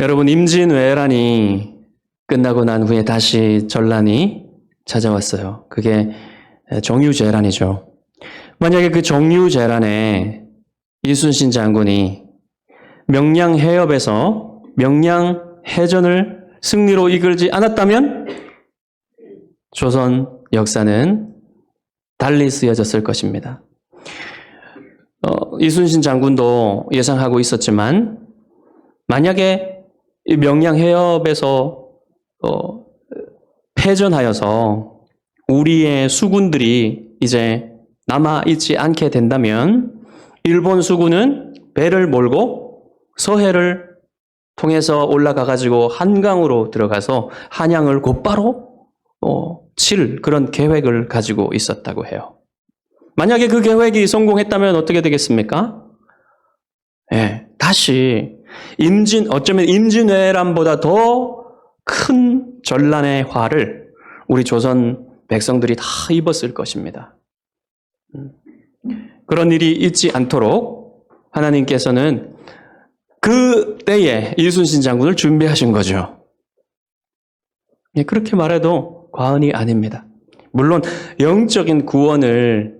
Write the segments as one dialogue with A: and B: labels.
A: 여러분, 임진왜란이 끝나고 난 후에 다시 전란이 찾아왔어요. 그게 정유재란이죠. 만약에 그 정유재란에 이순신 장군이 명량해협에서 명량해전을 승리로 이끌지 않았다면 조선 역사는 달리 쓰여졌을 것입니다. 이순신 장군도 예상하고 있었지만 만약에 이 명량해협에서 패전하여서 우리의 수군들이 이제 남아있지 않게 된다면 일본 수군은 배를 몰고 서해를 통해서 올라가가지고 한강으로 들어가서 한양을 곧바로 칠 그런 계획을 가지고 있었다고 해요. 만약에 그 계획이 성공했다면 어떻게 되겠습니까? 다시 어쩌면 임진왜란보다 더 큰 전란의 화를 우리 조선 백성들이 다 입었을 것입니다. 그런 일이 있지 않도록 하나님께서는 그 때에 이순신 장군을 준비하신 거죠. 그렇게 말해도 과언이 아닙니다. 물론 영적인 구원을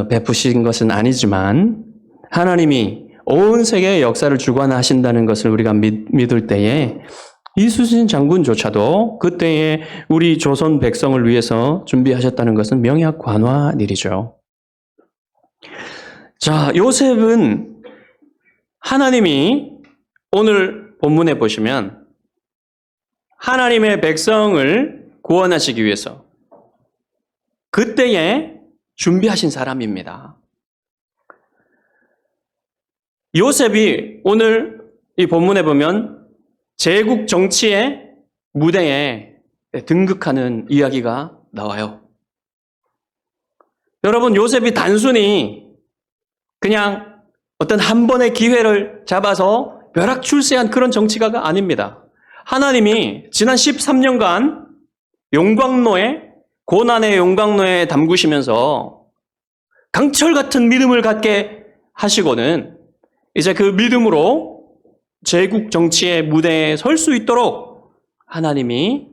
A: 베푸신 것은 아니지만 하나님이 온 세계의 역사를 주관하신다는 것을 우리가 믿을 때에 이순신 장군조차도 그때에 우리 조선 백성을 위해서 준비하셨다는 것은 명약관화한 일이죠. 자, 요셉은 하나님이 오늘 본문에 보시면 하나님의 백성을 구원하시기 위해서 그때에 준비하신 사람입니다. 요셉이 오늘 이 본문에 보면 제국 정치의 무대에 등극하는 이야기가 나와요. 여러분, 요셉이 단순히 그냥 어떤 한 번의 기회를 잡아서 벼락출세한 그런 정치가가 아닙니다. 하나님이 지난 13년간 고난의 용광로에 담그시면서 강철 같은 믿음을 갖게 하시고는 이제 그 믿음으로 제국 정치의 무대에 설 수 있도록 하나님이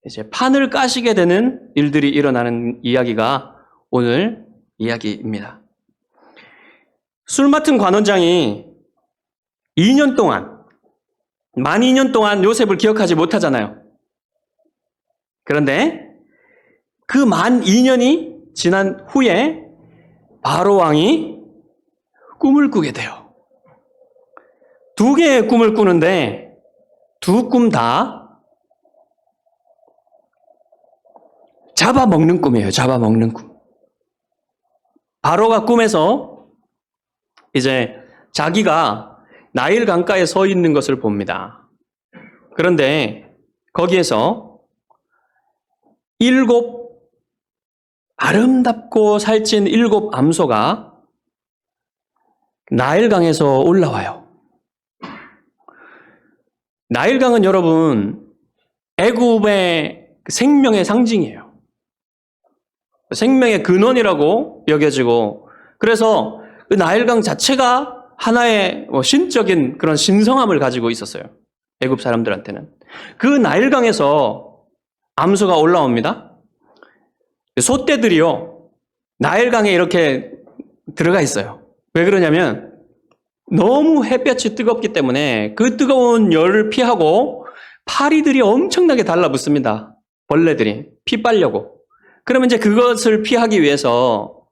A: 이제 판을 까시게 되는 일들이 일어나는 이야기가 오늘 이야기입니다. 술 맡은 관원장이 2년 동안, 만 2년 동안 요셉을 기억하지 못하잖아요. 그런데 그 만 2년이 지난 후에 바로 왕이 꿈을 꾸게 돼요. 2개의 꿈을 꾸는데 두 꿈 다 잡아먹는 꿈이에요. 잡아먹는 꿈. 바로가 꿈에서 이제 자기가 나일 강가에 서 있는 것을 봅니다. 그런데 거기에서 7 아름답고 살찐 7 암소가 나일강에서 올라와요. 나일강은 여러분 애굽의 생명의 상징이에요. 생명의 근원이라고 여겨지고, 그래서 그 나일강 자체가 하나의 신적인 그런 신성함을 가지고 있었어요. 애굽 사람들한테는. 그 나일강에서 암소가 올라옵니다. 소떼들이요, 나일강에 이렇게 들어가 있어요. 왜 그러냐면 너무 햇볕이 뜨겁기 때문에 그 뜨거운 열을 피하고 파리들이 엄청나게 달라붙습니다. 벌레들이 피 빨려고. 그러면 이제 그것을 피하기 위해서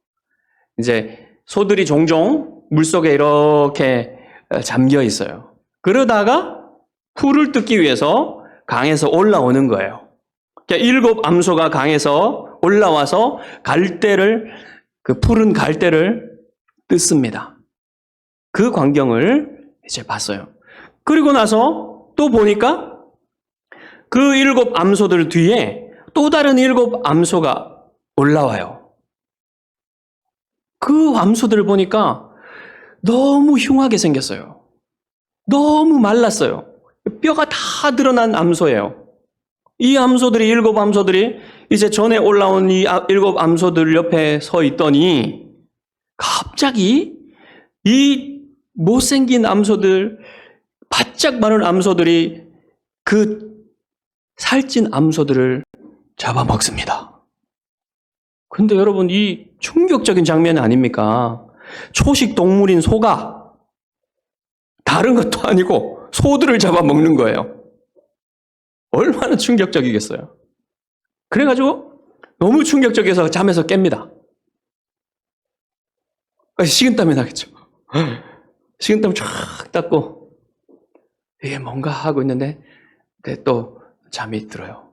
A: 이제 소들이 종종 물속에 이렇게 잠겨 있어요. 그러다가 풀을 뜯기 위해서 강에서 올라오는 거예요. 그러니까 7 암소가 강에서 올라와서 그 푸른 갈대를 뜯습니다. 그 광경을 이제 봤어요. 그리고 나서 또 보니까 그 7 암소들 뒤에 또 다른 7 암소가 올라와요. 그 암소들을 보니까 너무 흉하게 생겼어요. 너무 말랐어요. 뼈가 다 드러난 암소예요. 이 암소들이 7 암소들이 이제 전에 올라온 이 7 암소들 옆에 서 있더니 갑자기 이 못생긴 암소들 바짝 마른 암소들이 그 살찐 암소들을 잡아먹습니다. 근데 여러분, 이 충격적인 장면 아닙니까? 초식 동물인 소가 다른 것도 아니고 소들을 잡아먹는 거예요. 얼마나 충격적이겠어요. 그래가지고 너무 충격적이어서 잠에서 깹니다. 식은땀이 나겠죠. 식은땀 쫙 닦고 이게 뭔가 하고 있는데 또 잠이 들어요.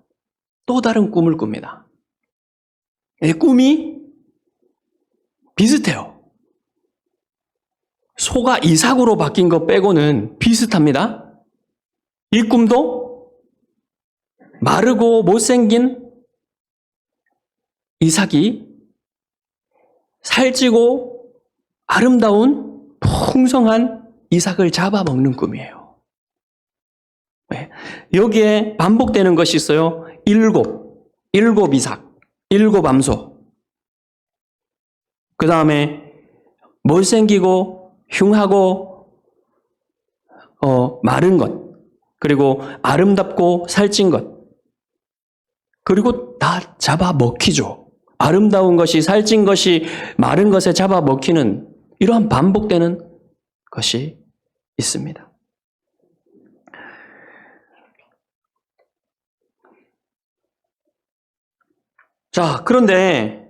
A: 또 다른 꿈을 꿉니다. 이 꿈이 비슷해요. 소가 이삭으로 바뀐 것 빼고는 비슷합니다. 이 꿈도 마르고 못생긴 이삭이 살찌고 아름다운 풍성한 이삭을 잡아먹는 꿈이에요. 네. 여기에 반복되는 것이 있어요. 일곱 이삭, 7 암소. 그 다음에 못생기고 흉하고 마른 것, 그리고 아름답고 살찐 것, 그리고 다 잡아먹히죠. 아름다운 것이 살찐 것이 마른 것에 잡아먹히는 이러한 반복되는 것이 있습니다. 자, 그런데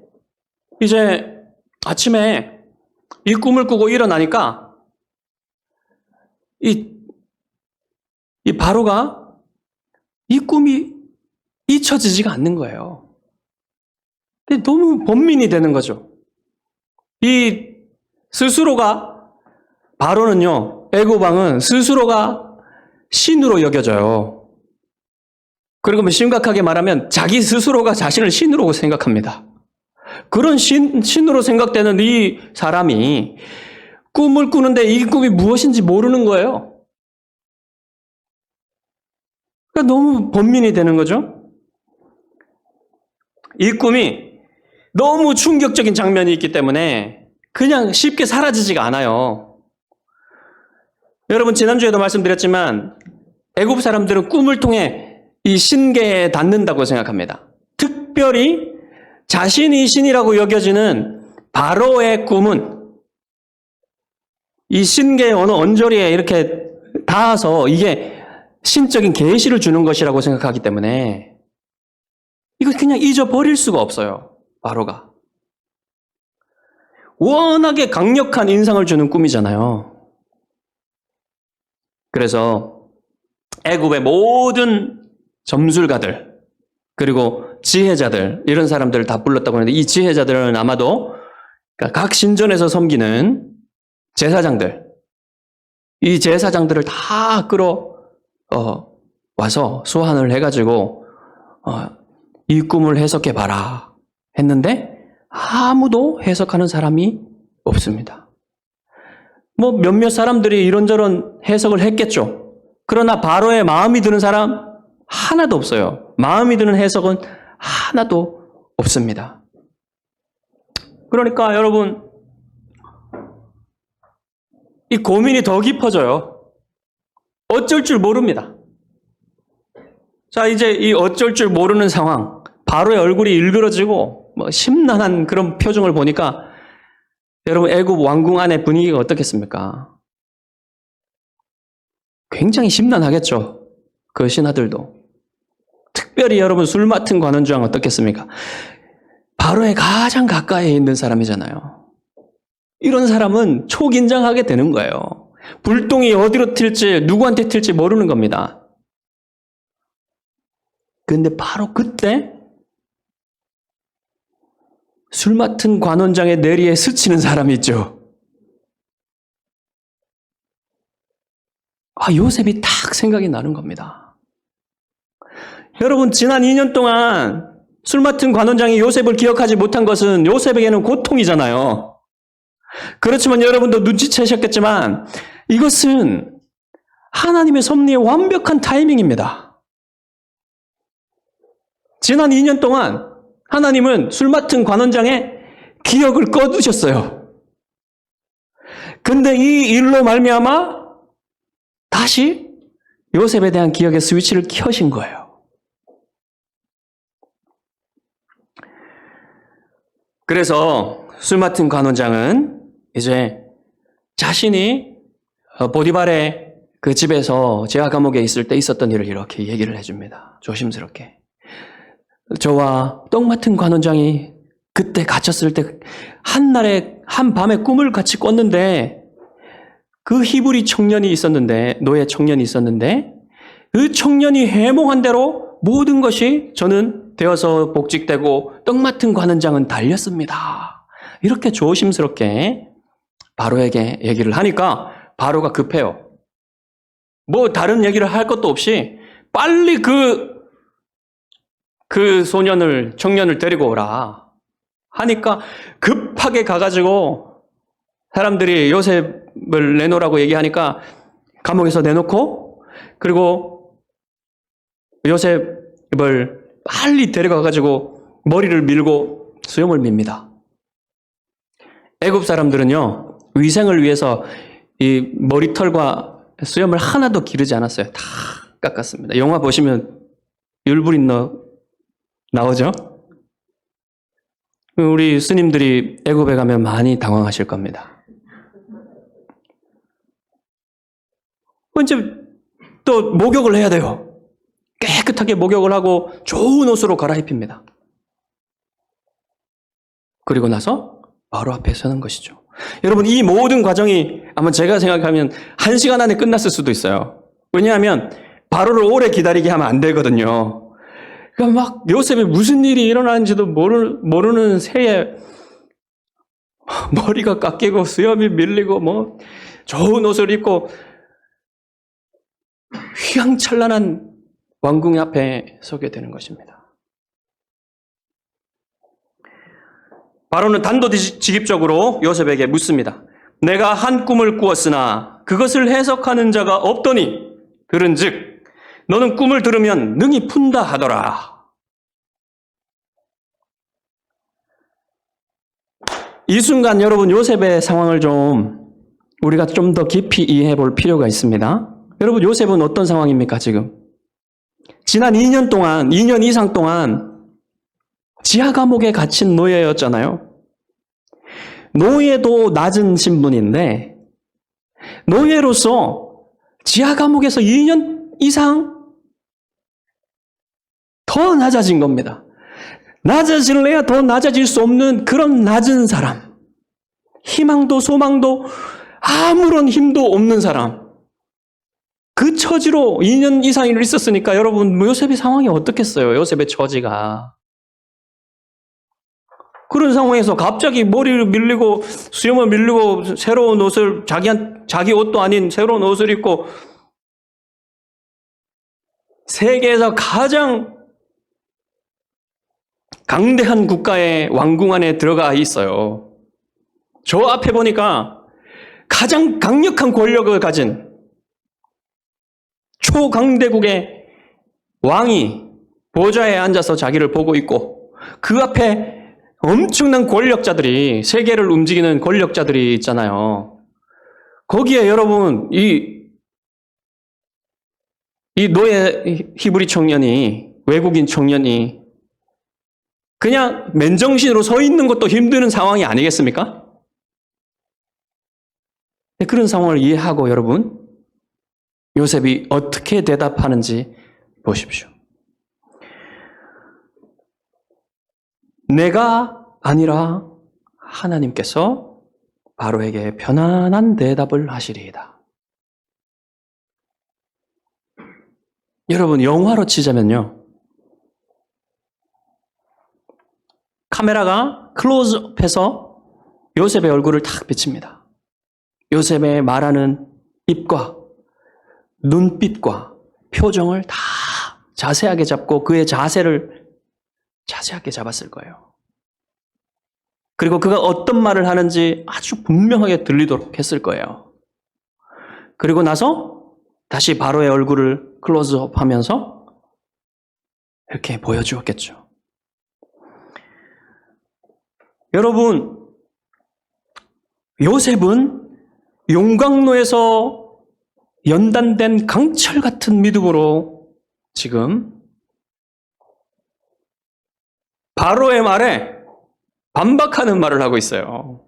A: 이제 아침에 이 꿈을 꾸고 일어나니까 이 바로가 이 꿈이 잊혀지지가 않는 거예요. 너무 번민이 되는 거죠. 이 스스로가, 바로는요, 애굽 왕은 스스로가 신으로 여겨져요. 그리고 심각하게 말하면 자기 스스로가 자신을 신으로 생각합니다. 그런 신으로 생각되는 이 사람이 꿈을 꾸는데 이 꿈이 무엇인지 모르는 거예요. 그러니까 너무 번민이 되는 거죠. 이 꿈이 너무 충격적인 장면이 있기 때문에 그냥 쉽게 사라지지가 않아요. 여러분, 지난주에도 말씀드렸지만 애굽 사람들은 꿈을 통해 이 신계에 닿는다고 생각합니다. 특별히 자신이 신이라고 여겨지는 바로의 꿈은 이 신계의 어느 언저리에 이렇게 닿아서 이게 신적인 계시를 주는 것이라고 생각하기 때문에 이거 그냥 잊어버릴 수가 없어요. 바로가. 워낙에 강력한 인상을 주는 꿈이잖아요. 그래서 애굽의 모든 점술가들, 그리고 지혜자들, 이런 사람들을 다 불렀다고 하는데, 이 지혜자들은 아마도 각 신전에서 섬기는 제사장들, 이 제사장들을 다 와서 소환을 해가지고 이 꿈을 해석해봐라 했는데 아무도 해석하는 사람이 없습니다. 뭐 몇몇 사람들이 이런저런 해석을 했겠죠. 그러나 바로의 마음이 드는 사람 하나도 없어요. 마음이 드는 해석은 하나도 없습니다. 그러니까 여러분, 이 고민이 더 깊어져요. 어쩔 줄 모릅니다. 자, 이제 이 어쩔 줄 모르는 상황, 바로의 얼굴이 일그러지고 심란한 그런 표정을 보니까 여러분, 애굽 왕궁 안의 분위기가 어떻겠습니까? 굉장히 심란하겠죠. 그 신하들도. 특별히 여러분, 술 맡은 관원장 어떻겠습니까? 바로의 가장 가까이에 있는 사람이잖아요. 이런 사람은 초긴장하게 되는 거예요. 불똥이 어디로 튈지, 누구한테 튈지 모르는 겁니다. 그런데 바로 그때 술 맡은 관원장의 내리에 스치는 사람이 있죠. 요셉이 딱 생각이 나는 겁니다. 여러분, 지난 2년 동안 술 맡은 관원장이 요셉을 기억하지 못한 것은 요셉에게는 고통이잖아요. 그렇지만 여러분도 눈치채셨겠지만 이것은 하나님의 섭리의 완벽한 타이밍입니다. 지난 2년 동안 하나님은 술 맡은 관원장의 기억을 꺼두셨어요. 근데 이 일로 말미암아 다시 요셉에 대한 기억의 스위치를 켜신 거예요. 그래서 술 맡은 관원장은 이제 자신이 보디발의 그 집에서 제하 감옥에 있을 때 있었던 일을 이렇게 얘기를 해줍니다. 조심스럽게. 저와 떡 맡은 관원장이 그때 갇혔을 때 한날에 한밤에 꿈을 같이 꿨는데 그 히브리 청년이 있었는데 노예 청년이 있었는데 그 청년이 해몽한 대로 모든 것이 저는 되어서 복직되고 떡 맡은 관원장은 달렸습니다. 이렇게 조심스럽게 바로에게 얘기를 하니까 바로가 급해요. 뭐 다른 얘기를 할 것도 없이 빨리 그 청년을 데리고 오라 하니까 급하게 가가지고 사람들이 요셉을 내놓으라고 얘기하니까 감옥에서 내놓고 그리고 요셉을 빨리 데려가가지고 머리를 밀고 수염을 밉니다. 애굽 사람들은요 위생을 위해서 이 머리털과 수염을 하나도 기르지 않았어요. 다 깎았습니다. 영화 보시면 율브린 나오죠? 우리 스님들이 애굽에 가면 많이 당황하실 겁니다. 이제 또 목욕을 해야 돼요. 깨끗하게 목욕을 하고 좋은 옷으로 갈아입힙니다. 그리고 나서 바로 앞에 서는 것이죠. 여러분 이 모든 과정이 아마 제가 생각하면 1시간 안에 끝났을 수도 있어요. 왜냐하면 바로를 오래 기다리게 하면 안 되거든요. 그러니까 막 요셉이 무슨 일이 일어나는지도 모르는 새에 머리가 깎이고 수염이 밀리고 뭐 좋은 옷을 입고 휘황찬란한 왕궁 앞에 서게 되는 것입니다. 바로는 단도직입적으로 요셉에게 묻습니다. 내가 한 꿈을 꾸었으나 그것을 해석하는 자가 없더니 들은즉 너는 꿈을 들으면 능히 푼다 하더라. 이 순간 여러분 요셉의 상황을 우리가 좀 더 깊이 이해해 볼 필요가 있습니다. 여러분 요셉은 어떤 상황입니까 지금? 지난 2년 이상 동안 지하 감옥에 갇힌 노예였잖아요. 노예도 낮은 신분인데 노예로서 지하 감옥에서 2년 이상 더 낮아진 겁니다. 낮아질래야 더 낮아질 수 없는 그런 낮은 사람. 희망도 소망도 아무런 힘도 없는 사람. 그 처지로 2년 이상을 있었으니까 여러분 요셉의 상황이 어떻겠어요? 요셉의 처지가. 그런 상황에서 갑자기 머리를 밀리고 수염을 밀리고 새로운 옷을 자기 옷도 아닌 새로운 옷을 입고 세계에서 가장 강대한 국가의 왕궁 안에 들어가 있어요. 저 앞에 보니까 가장 강력한 권력을 가진 초강대국의 왕이 보좌에 앉아서 자기를 보고 있고 그 앞에 엄청난 권력자들이 세계를 움직이는 권력자들이 있잖아요. 거기에 여러분 이 노예 히브리 청년이 외국인 청년이 그냥 맨정신으로 서 있는 것도 힘드는 상황이 아니겠습니까? 그런 상황을 이해하고 여러분 요셉이 어떻게 대답하는지 보십시오. 내가 아니라 하나님께서 바로에게 편안한 대답을 하시리이다. 여러분 영화로 치자면요. 카메라가 클로즈업해서 요셉의 얼굴을 탁 비칩니다. 요셉의 말하는 입과 눈빛과 표정을 다 자세하게 잡고 그의 자세를 자세하게 잡았을 거예요. 그리고 그가 어떤 말을 하는지 아주 분명하게 들리도록 했을 거예요. 그리고 나서 다시 바로의 얼굴을 클로즈업 하면서 이렇게 보여주었겠죠. 여러분, 요셉은 용광로에서 연단된 강철 같은 믿음으로 지금 바로의 말에 반박하는 말을 하고 있어요.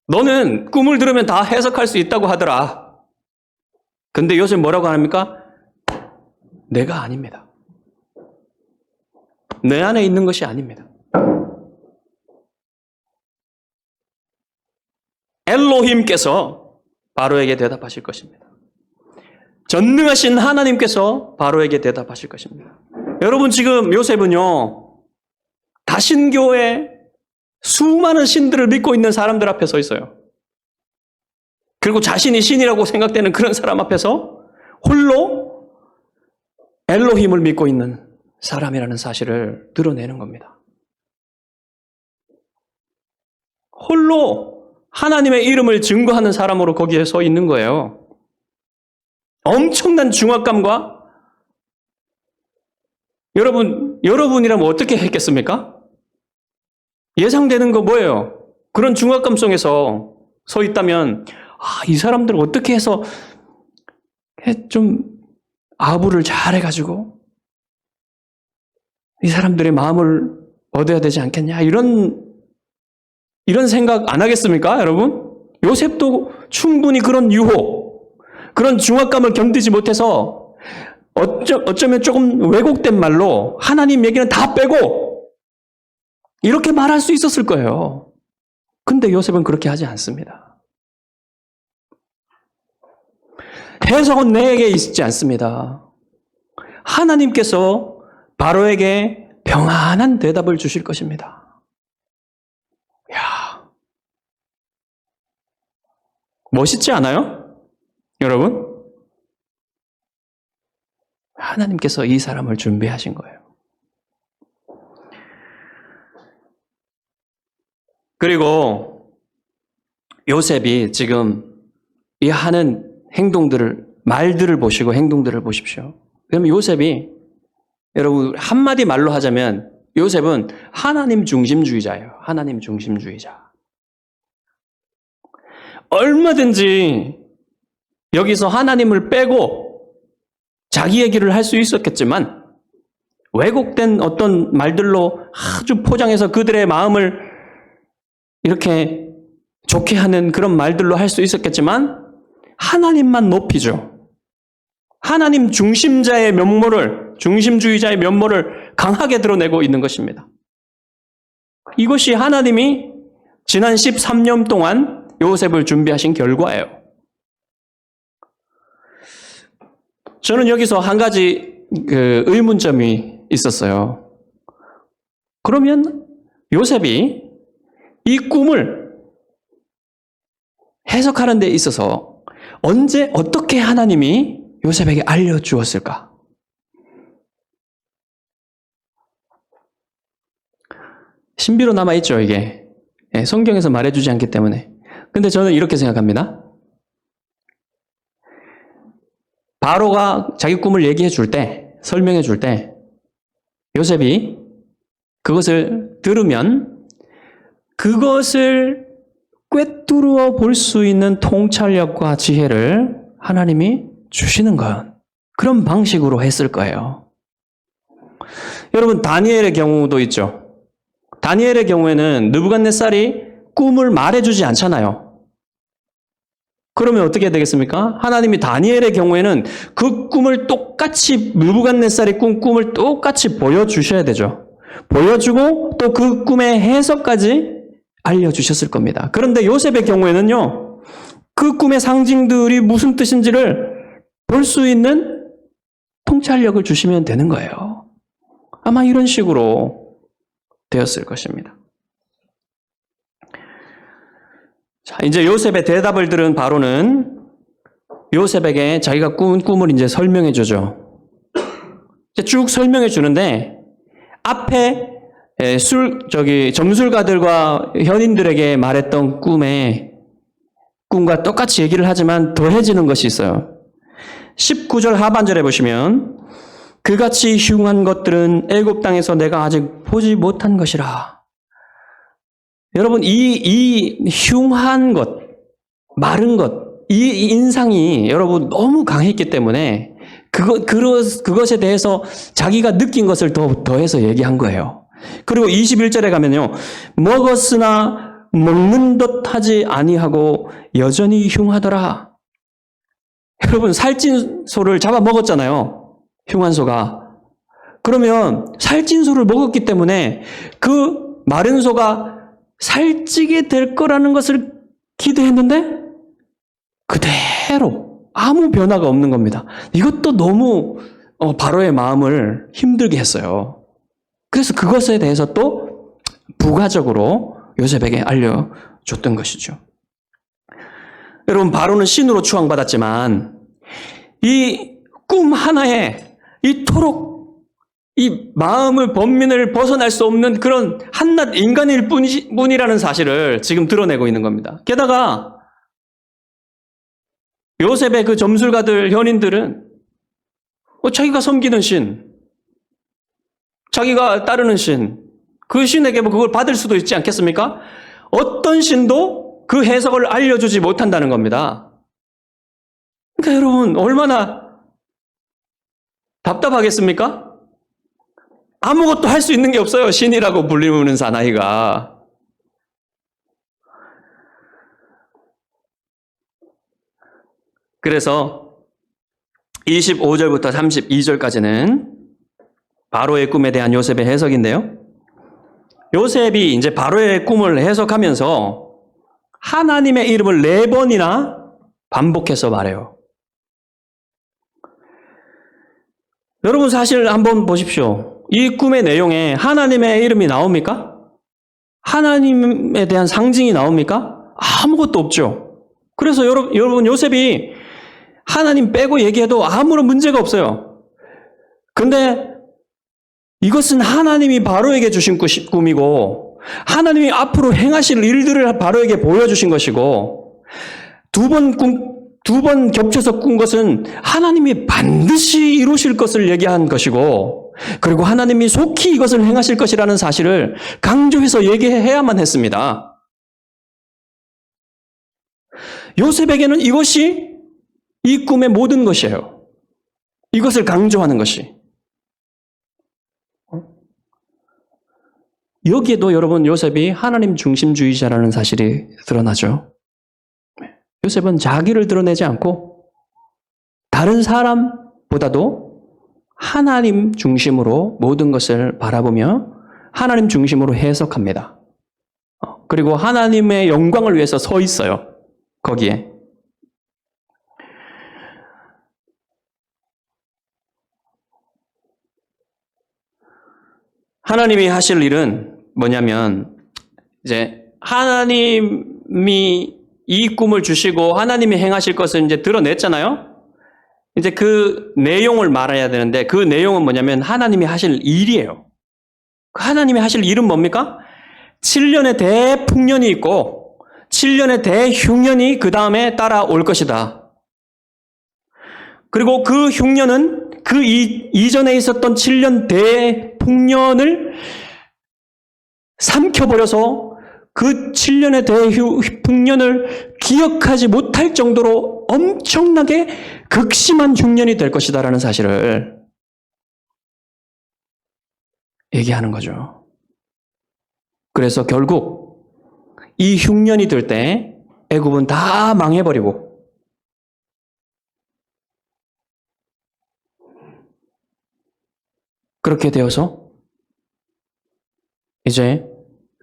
A: 너는 꿈을 들으면 다 해석할 수 있다고 하더라. 근데 요새 뭐라고 합니까? 내가 아닙니다. 내 안에 있는 것이 아닙니다. 엘로힘께서 바로에게 대답하실 것입니다. 전능하신 하나님께서 바로에게 대답하실 것입니다. 여러분, 지금 요셉은요, 다신교에 수많은 신들을 믿고 있는 사람들 앞에 서 있어요. 그리고 자신이 신이라고 생각되는 그런 사람 앞에서 홀로 엘로힘을 믿고 있는 사람이라는 사실을 드러내는 겁니다. 홀로 하나님의 이름을 증거하는 사람으로 거기에 서 있는 거예요. 엄청난 중압감과 여러분이라면 어떻게 했겠습니까? 예상되는 거 뭐예요? 그런 중압감 속에서 서 있다면 이 사람들 어떻게 해서 좀 아부를 잘 해가지고 이 사람들의 마음을 얻어야 되지 않겠냐 이런 생각 안 하겠습니까, 여러분? 요셉도 충분히 그런 유혹, 그런 중압감을 견디지 못해서 어쩌면 조금 왜곡된 말로 하나님 얘기는 다 빼고 이렇게 말할 수 있었을 거예요. 근데 요셉은 그렇게 하지 않습니다. 해석은 내게 있지 않습니다. 하나님께서 바로에게 평안한 대답을 주실 것입니다. 이야, 멋있지 않아요? 여러분? 하나님께서 이 사람을 준비하신 거예요. 그리고 요셉이 지금 이 하는 말들을 보시고 행동들을 보십시오. 그러면 요셉이, 여러분, 한마디 말로 하자면 요셉은 하나님 중심주의자예요. 하나님 중심주의자. 얼마든지 여기서 하나님을 빼고 자기 얘기를 할 수 있었겠지만 왜곡된 어떤 말들로 아주 포장해서 그들의 마음을 이렇게 좋게 하는 그런 말들로 할 수 있었겠지만 하나님만 높이죠. 하나님 중심주의자의 면모를 강하게 드러내고 있는 것입니다. 이것이 하나님이 지난 13년 동안 요셉을 준비하신 결과예요. 저는 여기서 한 가지 의문점이 있었어요. 그러면 요셉이 이 꿈을 해석하는 데 있어서 언제 어떻게 하나님이 요셉에게 알려주었을까? 신비로 남아있죠, 이게. 성경에서 말해주지 않기 때문에. 근데 저는 이렇게 생각합니다. 바로가 자기 꿈을 얘기해 줄 때, 설명해 줄 때, 요셉이 그것을 들으면 그것을 꿰뚫어 볼 수 있는 통찰력과 지혜를 하나님이 주시는 것, 그런 방식으로 했을 거예요. 여러분, 다니엘의 경우도 있죠. 다니엘의 경우에는 느부갓네살이 꿈을 말해주지 않잖아요. 그러면 어떻게 되겠습니까? 하나님이 다니엘의 경우에는 그 꿈을 똑같이, 느부갓네살이 꾼 꿈을 똑같이 보여주셔야 되죠. 보여주고 또 그 꿈의 해석까지 알려주셨을 겁니다. 그런데 요셉의 경우에는요, 그 꿈의 상징들이 무슨 뜻인지를 볼 수 있는 통찰력을 주시면 되는 거예요. 아마 이런 식으로 되었을 것입니다. 자, 이제 요셉의 대답을 들은 바로는 요셉에게 자기가 꾼 꿈을 이제 설명해 주죠. 이제 쭉 설명해 주는데, 앞에 점술가들과 현인들에게 말했던 꿈과 똑같이 얘기를 하지만 더해지는 것이 있어요. 19절 하반절에 보시면, 그같이 흉한 것들은 애굽 땅에서 내가 아직 보지 못한 것이라. 여러분, 이 흉한 것, 마른 것, 이 인상이 여러분 너무 강했기 때문에 그것에 대해서 자기가 느낀 것을 더해서 얘기한 거예요. 그리고 21절에 가면요. 먹었으나 먹는 듯 하지 아니하고 여전히 흉하더라. 여러분 살찐 소를 잡아 먹었잖아요. 흉한 소가. 그러면 살찐 소를 먹었기 때문에 그 마른 소가 살찌게 될 거라는 것을 기대했는데 그대로 아무 변화가 없는 겁니다. 이것도 너무 바로의 마음을 힘들게 했어요. 그래서 그것에 대해서 또 부가적으로 요셉에게 알려줬던 것이죠. 여러분 바로는 신으로 추앙받았지만 이 꿈 하나에 이토록 이 마음을 번민을 벗어날 수 없는 그런 한낱 인간일 뿐이라는 사실을 지금 드러내고 있는 겁니다. 게다가 요셉의 그 점술가들, 현인들은 자기가 섬기는 신, 자기가 따르는 신, 그 신에게 그걸 받을 수도 있지 않겠습니까? 어떤 신도 그 해석을 알려주지 못한다는 겁니다. 그러니까 여러분 얼마나 답답하겠습니까? 아무것도 할 수 있는 게 없어요. 신이라고 불리는 사나이가. 그래서 25절부터 32절까지는 바로의 꿈에 대한 요셉의 해석인데요. 요셉이 이제 바로의 꿈을 해석하면서 하나님의 이름을 4번이나 반복해서 말해요. 여러분 사실 한번 보십시오. 이 꿈의 내용에 하나님의 이름이 나옵니까? 하나님에 대한 상징이 나옵니까? 아무것도 없죠. 그래서 여러분 요셉이 하나님 빼고 얘기해도 아무런 문제가 없어요. 근데 이것은 하나님이 바로에게 주신 꿈이고 하나님이 앞으로 행하실 일들을 바로에게 보여주신 것이고 두 번 겹쳐서 꾼 것은 하나님이 반드시 이루실 것을 얘기한 것이고 그리고 하나님이 속히 이것을 행하실 것이라는 사실을 강조해서 얘기해야만 했습니다. 요셉에게는 이것이 이 꿈의 모든 것이에요. 이것을 강조하는 것이. 여기에도 여러분 요셉이 하나님 중심주의자라는 사실이 드러나죠. 요셉은 자기를 드러내지 않고 다른 사람보다도 하나님 중심으로 모든 것을 바라보며 하나님 중심으로 해석합니다. 그리고 하나님의 영광을 위해서 서 있어요. 거기에. 하나님이 하실 일은 뭐냐면 이제 하나님이 이 꿈을 주시고 하나님이 행하실 것을 이제 드러냈잖아요. 이제 그 내용을 말해야 되는데 그 내용은 뭐냐면 하나님이 하실 일이에요. 하나님이 하실 일은 뭡니까? 7년의 대풍년이 있고 7년의 대흉년이 그 다음에 따라올 것이다. 그리고 그 흉년은 그 이전에 있었던 7년 대풍년을 삼켜버려서 그 7년의 대흉년을 기억하지 못할 정도로 엄청나게 극심한 흉년이 될 것이다라는 사실을 얘기하는 거죠. 그래서 결국 이 흉년이 들 때 애굽은 다 망해버리고 그렇게 되어서 이제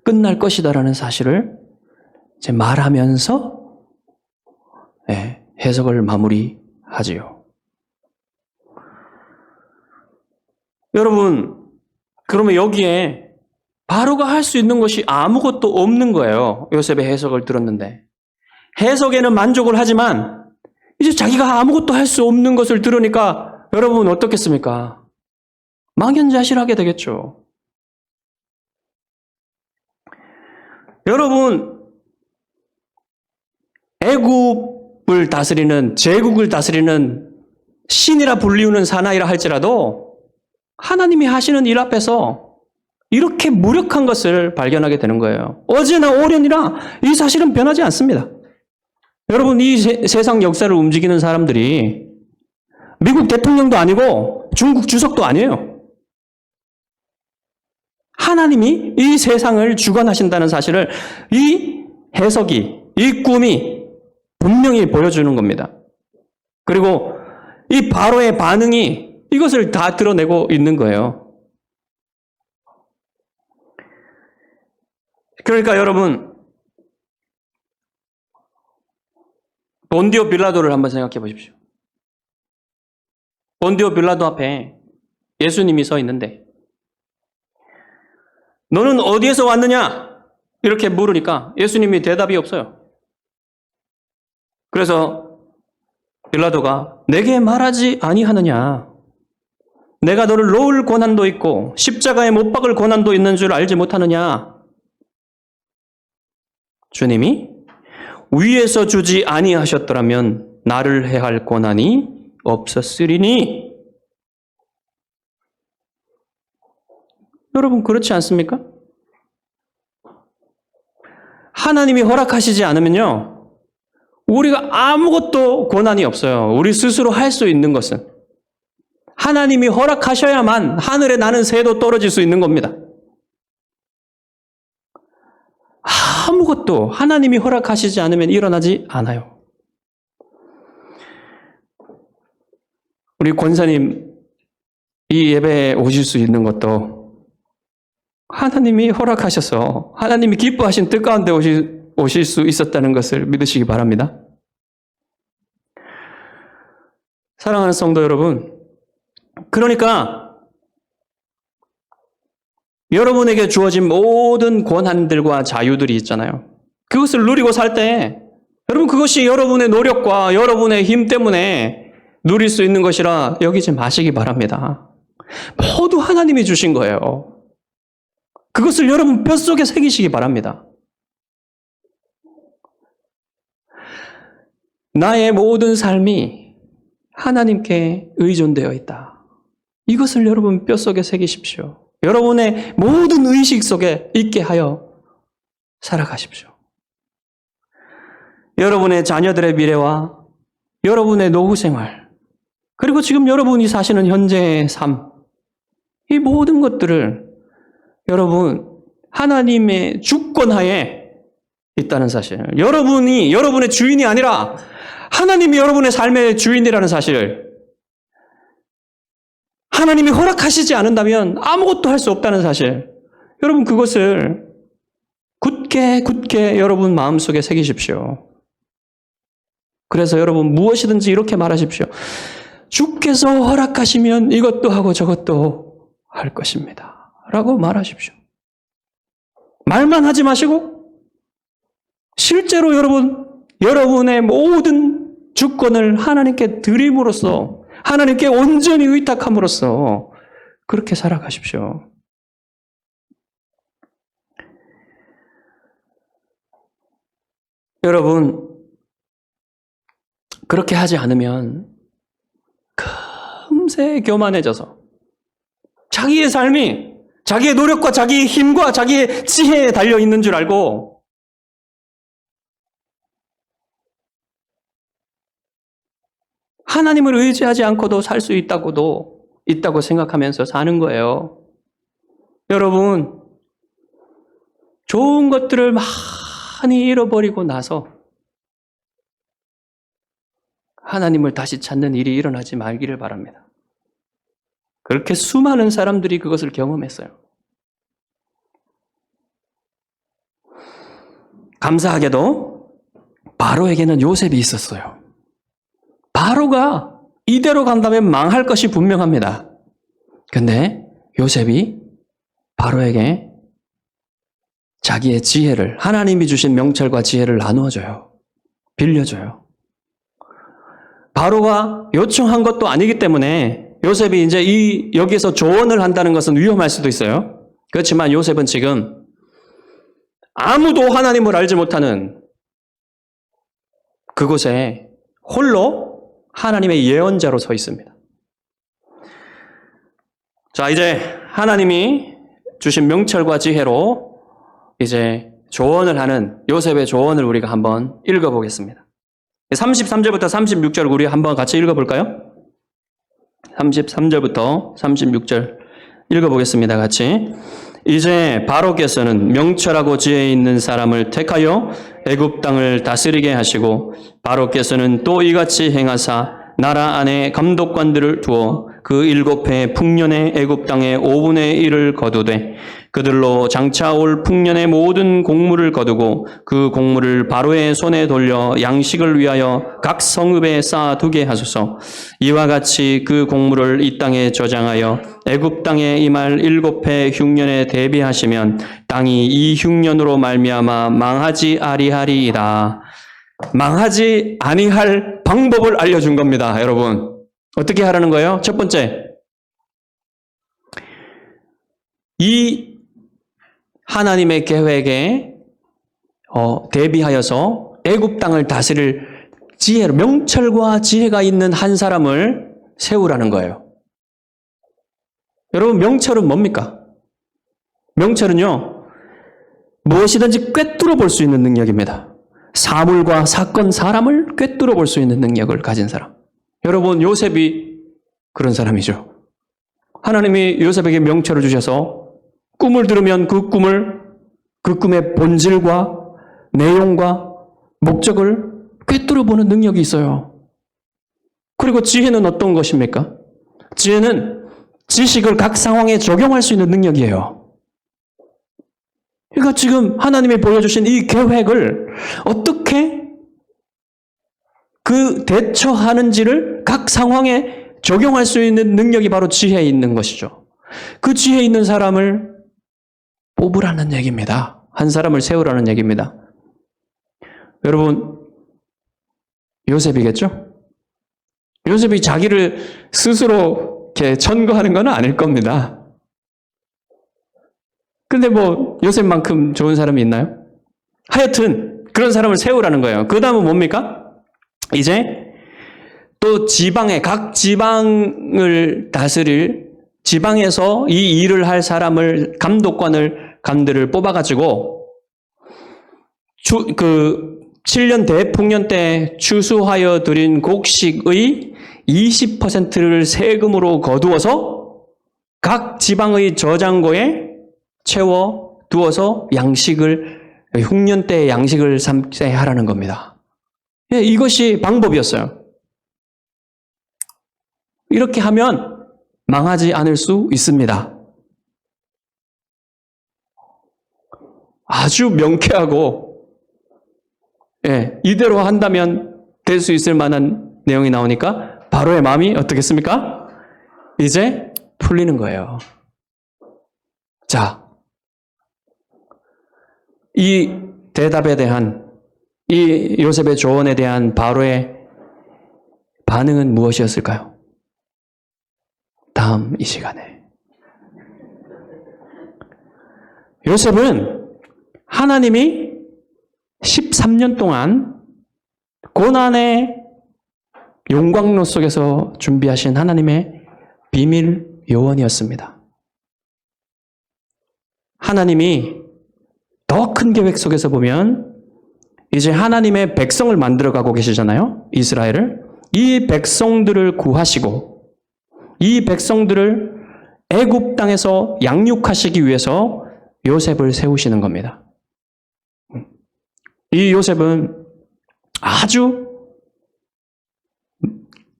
A: 끝날 것이다라는 사실을 이제 말하면서 해석을 마무리하지요. 여러분, 그러면 여기에 바로가 할 수 있는 것이 아무것도 없는 거예요. 요셉의 해석을 들었는데. 해석에는 만족을 하지만 이제 자기가 아무것도 할 수 없는 것을 들으니까 여러분 어떻겠습니까? 망연자실하게 되겠죠. 여러분, 애굽을 다스리는, 제국을 다스리는 신이라 불리우는 사나이라 할지라도 하나님이 하시는 일 앞에서 이렇게 무력한 것을 발견하게 되는 거예요. 어제나 오련이나 이 사실은 변하지 않습니다. 여러분, 이 세상 역사를 움직이는 사람들이 미국 대통령도 아니고 중국 주석도 아니에요. 하나님이 이 세상을 주관하신다는 사실을 이 해석이, 이 꿈이 분명히 보여주는 겁니다. 그리고 이 바로의 반응이 이것을 다 드러내고 있는 거예요. 그러니까 여러분, 본디오 빌라도를 한번 생각해 보십시오. 본디오 빌라도 앞에 예수님이 서 있는데 너는 어디에서 왔느냐? 이렇게 물으니까 예수님이 대답이 없어요. 그래서 빌라도가 내게 말하지 아니하느냐? 내가 너를 놓을 고난도 있고 십자가에 못 박을 고난도 있는 줄 알지 못하느냐? 주님이 위에서 주지 아니하셨더라면 나를 해할 고난이 없었으리니. 여러분, 그렇지 않습니까? 하나님이 허락하시지 않으면요, 우리가 아무것도 고난이 없어요. 우리 스스로 할 수 있는 것은 하나님이 허락하셔야만 하늘에 나는 새도 떨어질 수 있는 겁니다. 아무것도 하나님이 허락하시지 않으면 일어나지 않아요. 우리 권사님 이 예배에 오실 수 있는 것도 하나님이 허락하셔서 하나님이 기뻐하신 뜻 가운데 오실 수 있었다는 것을 믿으시기 바랍니다. 사랑하는 성도 여러분, 그러니까 여러분에게 주어진 모든 권한들과 자유들이 있잖아요. 그것을 누리고 살 때 여러분, 그것이 여러분의 노력과 여러분의 힘 때문에 누릴 수 있는 것이라 여기지 마시기 바랍니다. 모두 하나님이 주신 거예요. 그것을 여러분 뼛속에 새기시기 바랍니다. 나의 모든 삶이 하나님께 의존되어 있다. 이것을 여러분 뼛속에 새기십시오. 여러분의 모든 의식 속에 있게 하여 살아가십시오. 여러분의 자녀들의 미래와 여러분의 노후 생활, 그리고 지금 여러분이 사시는 현재의 삶, 이 모든 것들을 여러분 하나님의 주권하에 있다는 사실, 여러분이 여러분의 주인이 아니라 하나님이 여러분의 삶의 주인이라는 사실, 하나님이 허락하시지 않는다면 아무것도 할 수 없다는 사실, 여러분 그것을 굳게 여러분 마음속에 새기십시오. 그래서 여러분 무엇이든지 이렇게 말하십시오. 주께서 허락하시면 이것도 하고 저것도 할 것입니다. 라고 말하십시오. 말만 하지 마시고 실제로 여러분의 모든 주권을 하나님께 드림으로써, 하나님께 온전히 의탁함으로써 그렇게 살아가십시오. 여러분, 그렇게 하지 않으면 금세 교만해져서 자기의 삶이 자기의 노력과 자기의 힘과 자기의 지혜에 달려있는 줄 알고 하나님을 의지하지 않고도 살 수 있다고 생각하면서 사는 거예요. 여러분, 좋은 것들을 많이 잃어버리고 나서 하나님을 다시 찾는 일이 일어나지 말기를 바랍니다. 그렇게 수많은 사람들이 그것을 경험했어요. 감사하게도 바로에게는 요셉이 있었어요. 바로가 이대로 간다면 망할 것이 분명합니다. 근데 요셉이 바로에게 자기의 지혜를, 하나님이 주신 명철과 지혜를 나누어줘요. 빌려줘요. 바로가 요청한 것도 아니기 때문에 요셉이 이제 여기에서 조언을 한다는 것은 위험할 수도 있어요. 그렇지만 요셉은 지금 아무도 하나님을 알지 못하는 그곳에 홀로 하나님의 예언자로 서 있습니다. 자, 이제 하나님이 주신 명철과 지혜로 이제 조언을 하는 요셉의 조언을 우리가 한번 읽어보겠습니다. 33절부터 36절 우리 한번 같이 읽어볼까요? 33절부터 36절 읽어보겠습니다. 같이. 이제 바로께서는 명철하고 지혜 있는 사람을 택하여 애굽 땅을 다스리게 하시고 바로께서는 또 이같이 행하사 나라 안에 감독관들을 두어 그 7해 풍년의 애굽 땅의 5분의 1을 거두되 그들로 장차 올 풍년의 모든 곡물을 거두고 그 곡물을 바로의 손에 돌려 양식을 위하여 각 성읍에 쌓아두게 하소서. 이와 같이 그 곡물을 이 땅에 저장하여 애굽 땅에 임할 7해 흉년에 대비하시면 땅이 이 흉년으로 말미암아 망하지 아니하리이다. 망하지 아니할 방법을 알려준 겁니다. 여러분 어떻게 하라는 거예요? 첫 번째, 이 하나님의 계획에 대비하여서 애굽 땅을 다스릴 지혜로, 명철과 지혜가 있는 한 사람을 세우라는 거예요. 여러분 명철은 뭡니까? 명철은요, 무엇이든지 꿰뚫어 볼 수 있는 능력입니다. 사물과 사건, 사람을 꿰뚫어 볼 수 있는 능력을 가진 사람. 여러분 요셉이 그런 사람이죠. 하나님이 요셉에게 명철을 주셔서 꿈을 들으면 그 꿈의 본질과 내용과 목적을 꿰뚫어 보는 능력이 있어요. 그리고 지혜는 어떤 것입니까? 지혜는 지식을 각 상황에 적용할 수 있는 능력이에요. 그러니까 지금 하나님이 보여주신 이 계획을 어떻게 그 대처하는지를 각 상황에 적용할 수 있는 능력이 바로 지혜에 있는 것이죠. 그 지혜 있는 사람을 뽑으라는 얘기입니다. 한 사람을 세우라는 얘기입니다. 여러분, 요셉이겠죠? 요셉이 자기를 스스로 이렇게 천거하는 건 아닐 겁니다. 근데 뭐 요셉만큼 좋은 사람이 있나요? 하여튼 그런 사람을 세우라는 거예요. 그 다음은 뭡니까? 이제 또 각 지방을 다스릴 지방에서 이 일을 할 사람을 감들을 뽑아가지고 7년 대풍년 때 추수하여 드린 곡식의 20%를 세금으로 거두어서 각 지방의 저장고에 채워 두어서 흉년 때 양식을 삼게 하라는 겁니다. 이것이 방법이었어요. 이렇게 하면 망하지 않을 수 있습니다. 아주 명쾌하고, 이대로 한다면 될 수 있을 만한 내용이 나오니까 바로의 마음이 어떻겠습니까? 이제 풀리는 거예요. 자, 이 대답에 대한, 이 요셉의 조언에 대한 바로의 반응은 무엇이었을까요? 다음 이 시간에. 요셉은 하나님이 13년 동안 고난의 용광로 속에서 준비하신 하나님의 비밀 요원이었습니다. 하나님이 더 큰 계획 속에서 보면 이제 하나님의 백성을 만들어가고 계시잖아요. 이스라엘을. 이 백성들을 구하시고 이 백성들을 애굽 땅에서 양육하시기 위해서 요셉을 세우시는 겁니다. 이 요셉은 아주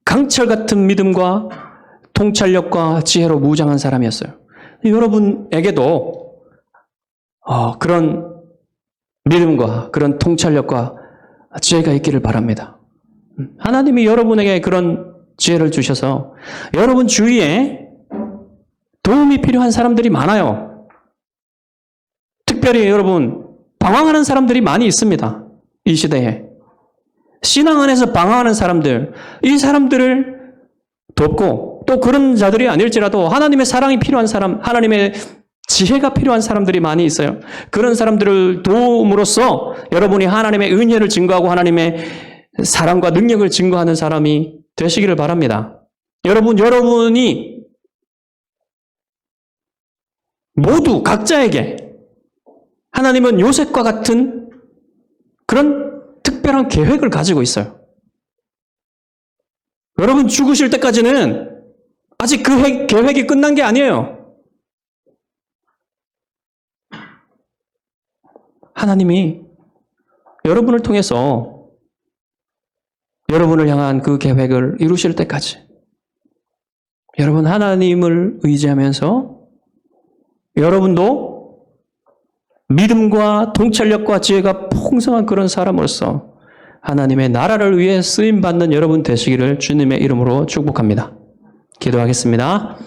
A: 강철 같은 믿음과 통찰력과 지혜로 무장한 사람이었어요. 여러분에게도 그런 믿음과 그런 통찰력과 지혜가 있기를 바랍니다. 하나님이 여러분에게 그런 지혜를 주셔서 여러분 주위에 도움이 필요한 사람들이 많아요. 특별히 여러분 방황하는 사람들이 많이 있습니다. 이 시대에. 신앙 안에서 방황하는 사람들, 이 사람들을 돕고 또 그런 자들이 아닐지라도 하나님의 사랑이 필요한 사람, 하나님의 지혜가 필요한 사람들이 많이 있어요. 그런 사람들을 도움으로써 여러분이 하나님의 은혜를 증거하고 하나님의 사랑과 능력을 증거하는 사람이 되시기를 바랍니다. 여러분이 모두 각자에게 하나님은 요셉과 같은 그런 특별한 계획을 가지고 있어요. 여러분 죽으실 때까지는 아직 그 계획이 끝난 게 아니에요. 하나님이 여러분을 통해서 여러분을 향한 그 계획을 이루실 때까지 여러분 하나님을 의지하면서 여러분도 믿음과 통찰력과 지혜가 풍성한 그런 사람으로서 하나님의 나라를 위해 쓰임받는 여러분 되시기를 주님의 이름으로 축복합니다. 기도하겠습니다.